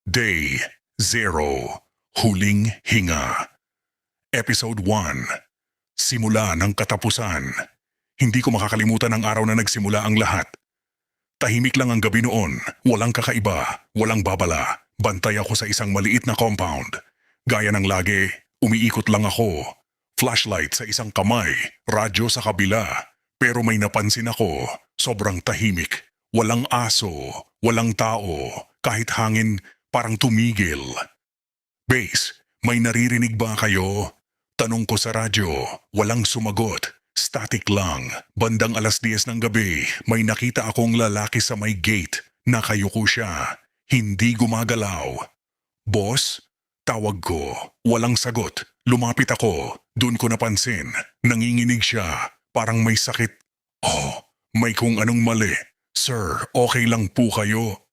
Day 0, Huling Hinga. Episode 1, Simula ng Katapusan. Hindi ko makakalimutan ang araw na nagsimula ang lahat. Tahimik lang ang gabi noon, walang kakaiba, walang babala. Bantay ako sa isang maliit na compound. Gaya ng lagi, umiikot lang ako. Flashlight sa isang kamay, radyo sa kabila. Pero may napansin ako, sobrang tahimik. Walang aso, walang tao, kahit hangin parang tumigil. Base, may naririnig ba kayo? Tanong ko sa radyo, walang sumagot. Static lang. Bandang 10:00 ng gabi, may nakita akong lalaki sa may gate. Nakayuko siya. Hindi gumagalaw. Boss? Tawag ko. Walang sagot. Lumapit ako. Doon ko napansin. Nanginginig siya. Parang may sakit. Oh, may kung anong mali. Sir, okay lang po kayo?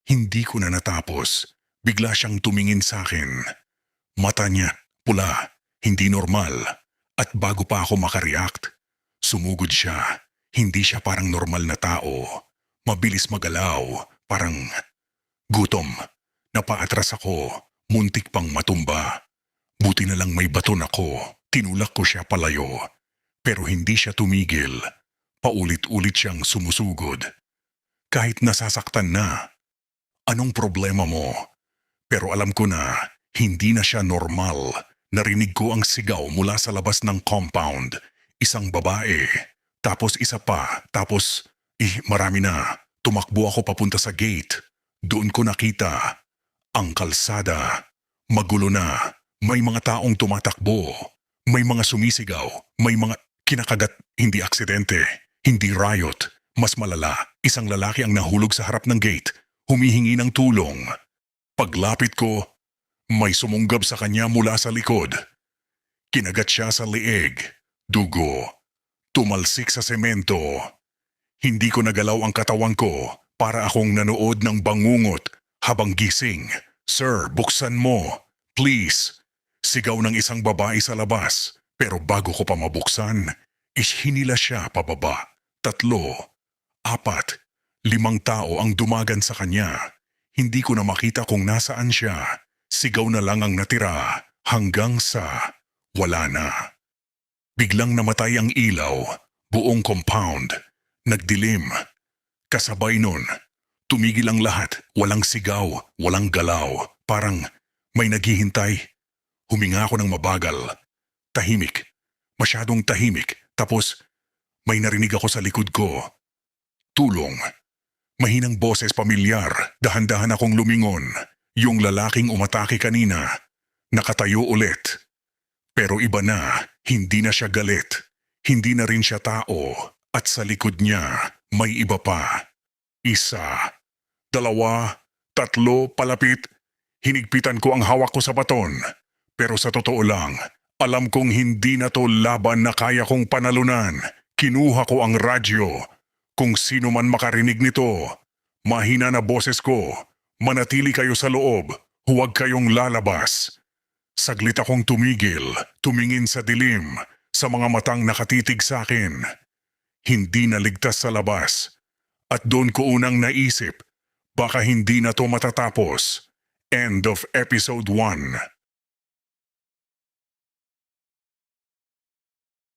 Hindi ko na natapos. Bigla siyang tumingin sa akin. Mata niya, pula, hindi normal. At bago pa ako makareact, sumugod siya. Hindi siya parang normal na tao. Mabilis magalaw, parang gutom. Napaatras ako, muntik pang matumba. Buti na lang may baton ako. Tinulak ko siya palayo. Pero hindi siya tumigil. Paulit-ulit siyang sumusugod. Kahit nasasaktan na. Anong problema mo? Pero alam ko na, hindi na siya normal. Narinig ko ang sigaw mula sa labas ng compound. Isang babae. Tapos isa pa. Tapos, marami na. Tumakbo ako papunta sa gate. Doon ko nakita. Ang kalsada. Magulo na. May mga taong tumatakbo. May mga sumisigaw. May mga kinakagat. Hindi aksidente. Hindi riot. Mas malala. Isang lalaki ang nahulog sa harap ng gate. Humihingi ng tulong. Paglapit ko, may sumunggab sa kanya mula sa likod. Kinagat siya sa leeg, dugo, tumalsik sa semento. Hindi ko nagalaw ang katawan ko para akong nanood ng bangungot habang gising. Sir, buksan mo. Please. Sigaw ng isang babae sa labas. Pero bago ko pa mabuksan, hinila siya pababa. 3, 4, 5 tao ang dumagan sa kanya. Hindi ko na makita kung nasaan siya. Sigaw na lang ang natira hanggang sa wala na. Biglang namatay ang ilaw, buong compound. Nagdilim. Kasabay nun, tumigil ang lahat. Walang sigaw, walang galaw. Parang may naghihintay. Huminga ako ng mabagal. Tahimik. Masyadong tahimik. Tapos may narinig ako sa likod ko. Tulong. Mahinang boses pamilyar, dahan-dahan akong lumingon. Yung lalaking umatake kanina, nakatayo ulit. Pero iba na, hindi na siya galit. Hindi na rin siya tao. At sa likod niya, may iba pa. 1, 2, 3, palapit. Hinigpitan ko ang hawak ko sa baton. Pero sa totoo lang, alam kong hindi na to laban na kaya kong panalunan. Kinuha ko ang radyo. Kung sino man makarinig nito, mahina na boses ko, manatili kayo sa loob, huwag kayong lalabas. Saglit akong tumigil, tumingin sa dilim, sa mga matang nakatitig sa akin. Hindi na ligtas sa labas. At doon ko unang naisip, baka hindi na to matatapos. End of episode 1.